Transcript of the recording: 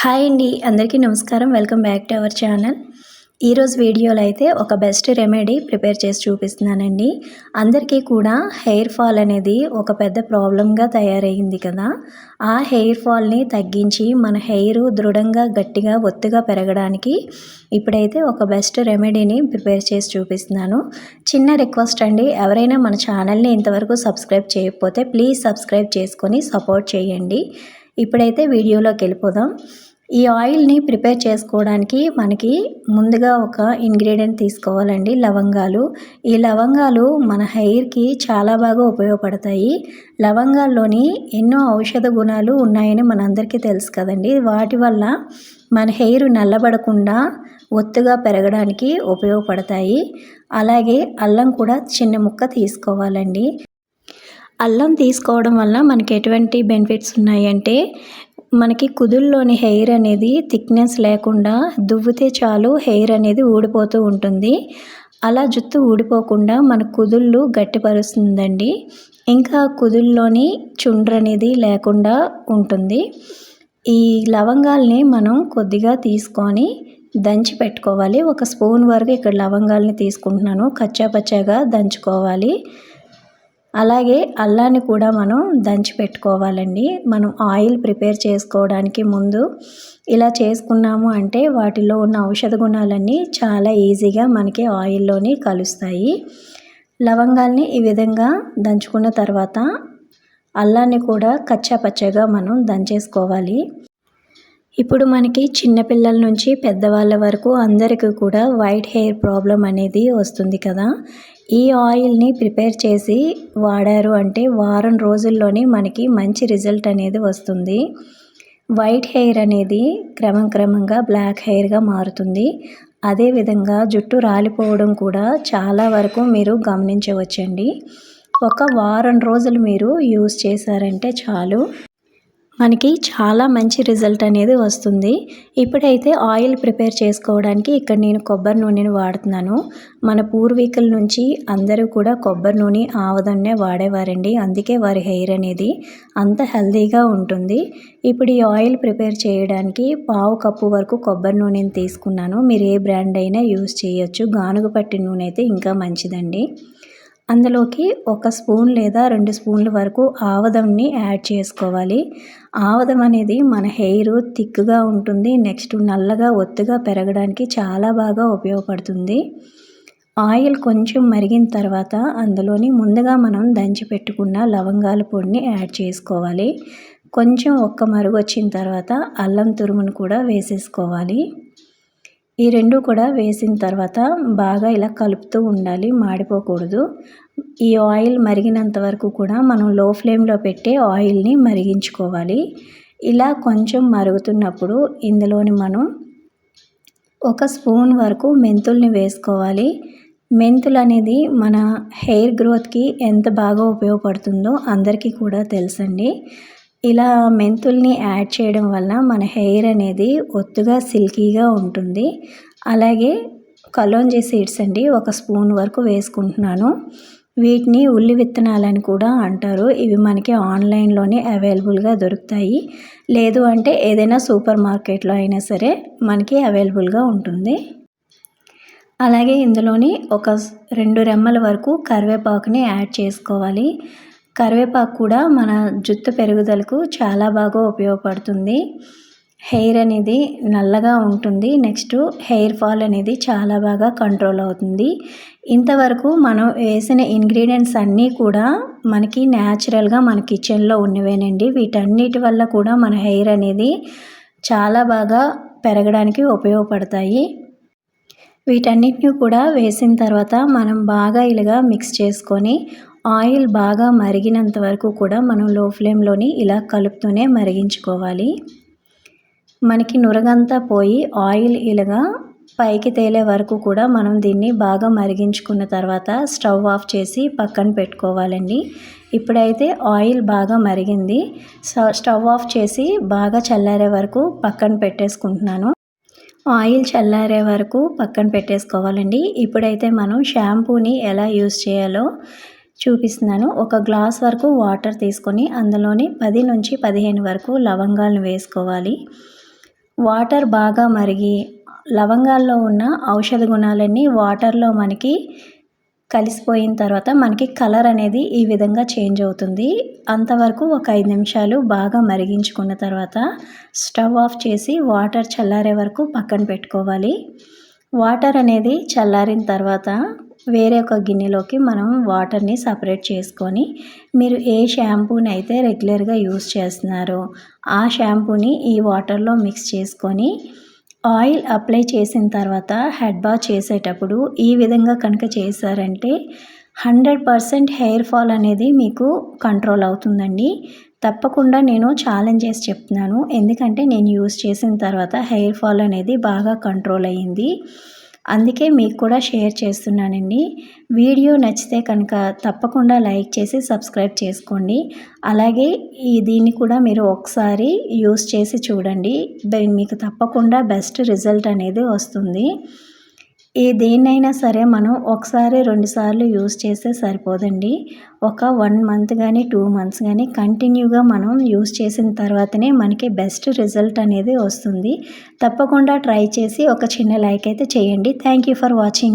Hi అండి, అందరికీ నమస్కారం. Welcome back to our channel. ఈరోజు వీడియోలో అయితే ఒక బెస్ట్ రెమెడీ ప్రిపేర్ చేసి చూపిస్తున్నానండి. అందరికీ కూడా హెయిర్ ఫాల్ అనేది ఒక పెద్ద ప్రాబ్లంగా తయారయ్యింది కదా. ఆ హెయిర్ ఫాల్ని తగ్గించి మన హెయిర్ దృఢంగా గట్టిగా ఒత్తుగా పెరగడానికి ఇప్పుడైతే ఒక బెస్ట్ రెమెడీని ప్రిపేర్ చేసి చూపిస్తున్నాను. చిన్న రిక్వెస్ట్ అండి, ఎవరైనా మన ఛానల్ని ఇంతవరకు సబ్స్క్రైబ్ చేయకపోతే ప్లీజ్ సబ్స్క్రైబ్ చేసుకొని సపోర్ట్ చేయండి. ఇప్పుడైతే వీడియోలోకి వెళ్ళిపోదాం. ఈ ఆయిల్ని ప్రిపేర్ చేసుకోవడానికి మనకి ముందుగా ఒక ఇంగ్రీడియంట్ తీసుకోవాలండి, లవంగాలు. ఈ లవంగాలు మన హెయిర్కి చాలా బాగా ఉపయోగపడతాయి. లవంగాల్లోని ఎన్నో ఔషధ గుణాలు ఉన్నాయని మనందరికీ తెలుసు కదండి. వాటి వల్ల మన హెయిర్ నల్లబడకుండా ఒత్తుగా పెరగడానికి ఉపయోగపడతాయి. అలాగే అల్లం కూడా చిన్న ముక్క తీసుకోవాలండి. అల్లం తీసుకోవడం వల్ల మనకి ఎటువంటి బెనిఫిట్స్ ఉన్నాయంటే, మనకి కుదుల్లోని హెయిర్ అనేది థిక్నెస్ లేకుండా దువ్వితే చాలు హెయిర్ అనేది ఊడిపోతూ ఉంటుంది. అలా జుట్టు ఊడిపోకుండా మన కుదుళ్ళు గట్టిపరుస్తుందండి. ఇంకా కుదుల్లోని చుండ్రు అనేది లేకుండా ఉంటుంది. ఈ లవంగాల్ని మనం కొద్దిగా తీసుకొని దంచి పెట్టుకోవాలి. ఒక స్పూన్ వరకు ఇక్కడ లవంగాల్ని తీసుకుంటున్నాను. కచ్చా పచ్చాగా దంచుకోవాలి. అలాగే అల్లాన్ని కూడా మనం దంచి పెట్టుకోవాలండి. మనం ఆయిల్ ప్రిపేర్ చేసుకోవడానికి ముందు ఇలా చేసుకున్నాము అంటే వాటిలో ఉన్న ఔషధ గుణాలన్నీ చాలా ఈజీగా మనకి ఆయిల్లోని కలుస్తాయి. లవంగాల్ని ఈ విధంగా దంచుకున్న తర్వాత అల్లాన్ని కూడా కచ్చా పచ్చగా మనం దంచేసుకోవాలి. ఇప్పుడు మనకి చిన్నపిల్లల నుంచి పెద్దవాళ్ళ వరకు అందరికీ కూడా వైట్ హెయిర్ ప్రాబ్లం అనేది వస్తుంది కదా. ఈ ఆయిల్ని ప్రిపేర్ చేసి వాడారు అంటే వారం రోజుల్లోనే మనకి మంచి రిజల్ట్ అనేది వస్తుంది. వైట్ హెయిర్ అనేది క్రమంగా బ్లాక్ హెయిర్గా మారుతుంది. అదేవిధంగా జుట్టు రాలిపోవడం కూడా చాలా వరకు మీరు గమనించవచ్చండి. ఒక వారం రోజులు మీరు యూజ్ చేశారంటే చాలు, మనకి చాలా మంచి రిజల్ట్ అనేది వస్తుంది. ఇప్పుడైతే ఆయిల్ ప్రిపేర్ చేసుకోవడానికి ఇక్కడ నేను కొబ్బరి నూనెను వాడుతున్నాను. మన పూర్వీకుల నుంచి అందరూ కూడా కొబ్బరి నూనె, ఆవదన్నే వాడేవారండి. అందుకే వారి హెయిర్ అనేది అంత హెల్తీగా ఉంటుంది. ఇప్పుడు ఈ ఆయిల్ ప్రిపేర్ చేయడానికి పావు కప్పు వరకు కొబ్బరి నూనెని తీసుకున్నాను. మీరు ఏ బ్రాండ్ అయినా యూజ్ చేయొచ్చు. గానుగ పట్టిన నూనె అయితే ఇంకా మంచిదండి. అందులోకి ఒక స్పూన్ లేదా 2 స్పూన్ల వరకు ఆవదంని యాడ్ చేసుకోవాలి. ఆవదం అనేది మన హెయిర్ థిక్గా ఉంటుంది. నెక్స్ట్ నల్లగా ఒత్తుగా పెరగడానికి చాలా బాగా ఉపయోగపడుతుంది. ఆయిల్ కొంచెం మరిగిన తర్వాత అందులోని ముందుగా మనం దంచి పెట్టుకున్న లవంగాల పొడిని యాడ్ చేసుకోవాలి. కొంచెం ఒక్క మరుగు వచ్చిన తర్వాత అల్లం తురుమును కూడా వేసేసుకోవాలి. ఈ రెండు కూడా వేసిన తర్వాత బాగా ఇలా కలుపుతూ ఉండాలి, మాడిపోకూడదు. ఈ ఆయిల్ మరిగినంత వరకు కూడా మనం లో ఫ్లేమ్లో పెట్టి ఆయిల్ని మరిగించుకోవాలి. ఇలా కొంచెం మరుగుతున్నప్పుడు ఇందులోని మనం ఒక స్పూన్ వరకు మెంతుల్ని వేసుకోవాలి. మెంతులు అనేది మన హెయిర్ గ్రోత్కి ఎంత బాగా ఉపయోగపడుతుందో అందరికీ కూడా తెలుసండి. ఇలా మెంతుల్ని యాడ్ చేయడం వల్ల మన హెయిర్ అనేది ఒత్తుగా సిల్కీగా ఉంటుంది. అలాగే కలోంజీ సీడ్స్ అండి, ఒక స్పూన్ వరకు వేసుకుంటున్నాను. వీటిని ఉల్లి విత్తనాలని కూడా అంటారు. ఇవి మనకి ఆన్లైన్లోనే అవైలబుల్గా దొరుకుతాయి. లేదు అంటే ఏదైనా సూపర్ మార్కెట్లో అయినా సరే మనకి అవైలబుల్గా ఉంటుంది. అలాగే ఇందులోని ఒక 2 రెమ్మల వరకు కరివేపాకుని యాడ్ చేసుకోవాలి. కరివేపాకు కూడా మన జుట్టు పెరుగుదలకు చాలా బాగా ఉపయోగపడుతుంది. హెయిర్ అనేది నల్లగా ఉంటుంది. నెక్స్ట్ హెయిర్ ఫాల్ అనేది చాలా బాగా కంట్రోల్ అవుతుంది. ఇంతవరకు మనం వేసిన ఇంగ్రీడియంట్స్ అన్నీ కూడా మనకి న్యాచురల్గా మన కిచెన్లో ఉన్నవేనండి. వీటన్నిటి వల్ల కూడా మన హెయిర్ అనేది చాలా బాగా పెరగడానికి ఉపయోగపడతాయి. వీటన్నిటిని కూడా వేసిన తర్వాత మనం బాగా ఇలాగా మిక్స్ చేసుకొని ఆయిల్ బాగా మరిగినంత వరకు కూడా మనం లో ఫ్లేమ్లోని ఇలా కలుపుతూనే మరిగించుకోవాలి. మనకి నురగంతా పోయి ఆయిల్ ఇలాగా పైకి తేలే వరకు కూడా మనం దీన్ని బాగా మరిగించుకున్న తర్వాత స్టవ్ ఆఫ్ చేసి పక్కన పెట్టుకోవాలండి. ఇప్పుడైతే ఆయిల్ బాగా మరిగింది. స్టవ్ ఆఫ్ చేసి బాగా చల్లారే వరకు పక్కన పెట్టేసుకుంటున్నాను. ఆయిల్ చల్లారే వరకు పక్కన పెట్టేసుకోవాలండి. ఇప్పుడైతే మనం షాంపూని ఎలా యూజ్ చేయాలో చూపిస్తున్నాను. ఒక గ్లాస్ వరకు వాటర్ తీసుకొని అందులోని 10 నుంచి 15 వరకు లవంగాలను వేసుకోవాలి. వాటర్ బాగా మరిగి లవంగాల్లో ఉన్న ఔషధ గుణాలన్నీ వాటర్లో మనకి కలిసిపోయిన తర్వాత మనకి కలర్ అనేది ఈ విధంగా చేంజ్ అవుతుంది. అంతవరకు ఒక 5 నిమిషాలు బాగా మరిగించుకున్న తర్వాత స్టవ్ ఆఫ్ చేసి వాటర్ చల్లారే వరకు పక్కన పెట్టుకోవాలి. వాటర్ అనేది చల్లారిన తర్వాత వేరే ఒక గిన్నెలోకి మనం వాటర్ని సపరేట్ చేసుకొని మీరు ఏ షాంపూని అయితే రెగ్యులర్గా యూస్ చేస్తున్నారో ఆ షాంపూని ఈ వాటర్లో మిక్స్ చేసుకొని ఆయిల్ అప్లై చేసిన తర్వాత హెడ్ బాత్ చేసేటప్పుడు ఈ విధంగా కనుక చేశారంటే 100% హెయిర్ ఫాల్ అనేది మీకు కంట్రోల్ అవుతుందండి. తప్పకుండా నేను ఛాలెంజ్ చేసి చెప్తున్నాను. ఎందుకంటే నేను యూస్ చేసిన తర్వాత హెయిర్ ఫాల్ అనేది బాగా కంట్రోల్ అయ్యింది. అందుకే మీకు కూడా షేర్ చేస్తున్నానండి. వీడియో నచ్చితే కనుక తప్పకుండా లైక్ చేసి సబ్స్క్రైబ్ చేసుకోండి. అలాగే దీన్ని కూడా మీరు ఒకసారి యూస్ చేసి చూడండి. మీకు తప్పకుండా బెస్ట్ రిజల్ట్ అనేది వస్తుంది. దేన్నైనా సరే మనం ఒకసారి 2 సార్లు యూస్ చేస్తే సరిపోదండి. ఒక 1 మంత్ కానీ 2 మంత్స్ కానీ కంటిన్యూగా మనం యూస్ చేసిన తర్వాతనే మనకి బెస్ట్ రిజల్ట్ అనేది వస్తుంది. తప్పకుండా ట్రై చేసి ఒక చిన్న లైక్ అయితే చేయండి. Thank you for watching.